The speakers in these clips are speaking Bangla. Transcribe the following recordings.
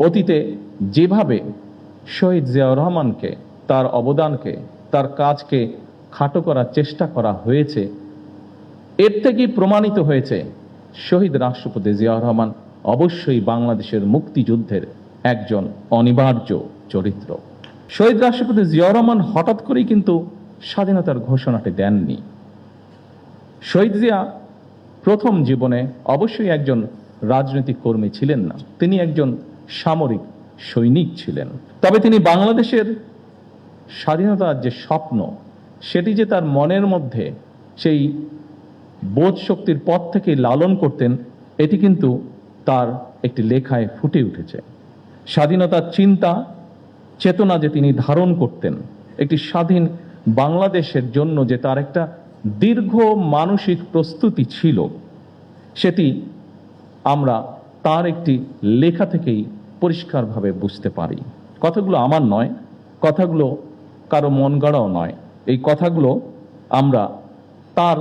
অতীতে যেভাবে শহীদ জিয়াউর রহমানকে, তার অবদানকে, তার কাজকে খাটো করার চেষ্টা করা হয়েছে, এর থেকেই প্রমাণিত হয়েছে শহীদ রাষ্ট্রপতি জিয়াউর রহমান অবশ্যই বাংলাদেশের মুক্তিযুদ্ধের একজন অনিবার্য চরিত্র। শহীদ রাষ্ট্রপতি জিয়াউর রহমান হঠাৎ করেই কিন্তু স্বাধীনতার ঘোষণাটি দেননি। শহীদ জিয়া প্রথম জীবনে অবশ্যই একজন রাজনৈতিক কর্মী ছিলেন না, তিনি একজন সামরিক সৈনিক ছিলেন। তবে তিনি বাংলাদেশের স্বাধীনতার যে স্বপ্ন, সেটি যে তার মনের মধ্যে সেই বোধ শক্তির পথ থেকে লালন করতেন, এটি কিন্তু তার একটি লেখায় ফুটে উঠেছে। স্বাধীনতার চিন্তা চেতনা যে তিনি ধারণ করতেন, একটি স্বাধীন বাংলাদেশের জন্য যে তার একটা দীর্ঘ মানসিক প্রস্তুতি ছিল, সেটি আমরা তার একটি লেখা থেকেই পরিষ্কারভাবে বুঝতে পারি। কথাগুলো আমার নয়, কথাগুলো কারো মন গড়াও নয়, এই কথাগুলো আমরা তার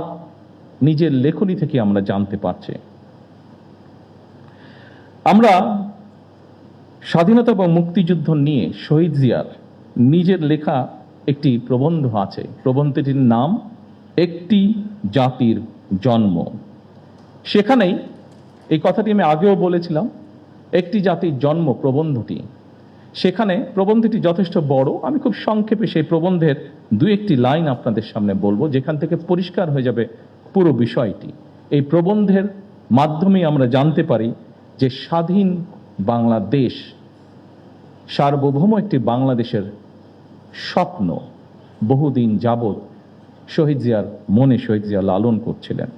নিজের লেখনী থেকে আমরা জানতে পারছি। আমরা স্বাধীনতা এবং মুক্তিযুদ্ধ নিয়ে শহীদ জিয়ার নিজের লেখা একটি প্রবন্ধ আছে। প্রবন্ধটির নাম একটি জাতির জন্ম। সেখানেই এই কথাটি আমি আগেও বলেছিলাম, একটি জাতির জন্ম প্রবন্ধটি, সেখানে প্রবন্ধটি যথেষ্ট বড়। আমি খুব সংক্ষেপে সেই প্রবন্ধের দু একটি লাইন আপনাদের সামনে বলবো, যেখান থেকে পরিষ্কার হয়ে যাবে পুরো বিষয়টি। এই প্রবন্ধের মাধ্যমে আমরা জানতে পারি যে স্বাধীন বাংলাদেশ, সার্বভৌম একটি বাংলাদেশের স্বপ্ন বহুদিন যাবৎ শহীদ জিয়ার মনে শহীদ জিয়া লালন করছিলেন।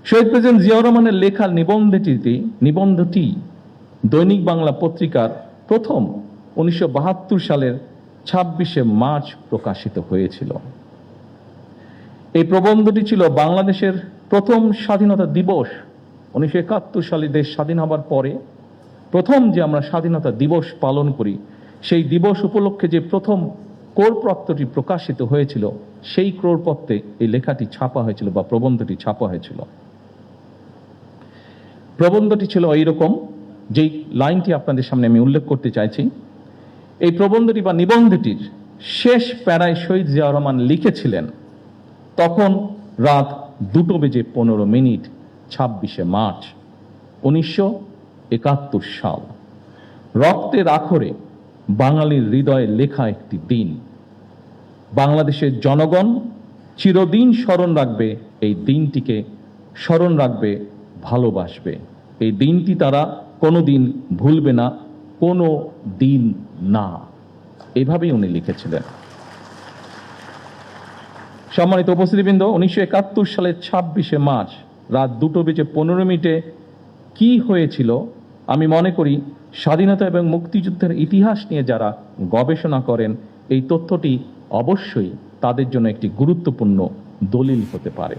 শহীদ প্রেসিডেন্ট জিয়াউর রহমানের লেখা নিবন্ধটি দৈনিক বাংলা পত্রিকার প্রথম 1972 সালের 26শে মার্চ প্রকাশিত হয়েছিল। এই প্রবন্ধটি ছিল বাংলাদেশের প্রথম স্বাধীনতা দিবস। 1971 সালে দেশ স্বাধীন হবার পরে প্রথম যে আমরা স্বাধীনতা দিবস পালন করি, সেই দিবস উপলক্ষে যে প্রথম ক্রোড়পত্রটি প্রকাশিত হয়েছিল, সেই ক্রোড়পত্রে এই লেখাটি ছাপা হয়েছিল বা প্রবন্ধটি ছাপা হয়েছিল। প্রবন্ধটি ছিল এইরকম, যেই লাইনটি আপনাদের সামনে আমি উল্লেখ করতে চাইছি। এই প্রবন্ধটি বা নিবন্ধটির শেষ প্যারায় শহীদ জিয়াউর রহমান লিখেছিলেন, তখন রাত 2:15 26শে মার্চ 1971 সাল। রক্তের আখরে বাঙালির হৃদয়ে লেখা একটি দিন। বাংলাদেশের জনগণ চিরদিন স্মরণ রাখবে এই দিনটিকে, স্মরণ রাখবে, ভালোবাসবে। এই দিনটি তারা কোনোদিন ভুলবে না, কোনো দিন না। এভাবেই উনি লিখেছিলেন। সম্মানিত উপস্থিতিবৃন্দ, 1971 সালের 26শে মার্চ রাত 2:15 কি হয়েছিল, আমি মনে করি স্বাধীনতা এবং মুক্তিযুদ্ধের ইতিহাস নিয়ে যারা গবেষণা করেন, এই তথ্যটি অবশ্যই তাদের জন্য একটি গুরুত্বপূর্ণ দলিল হতে পারে।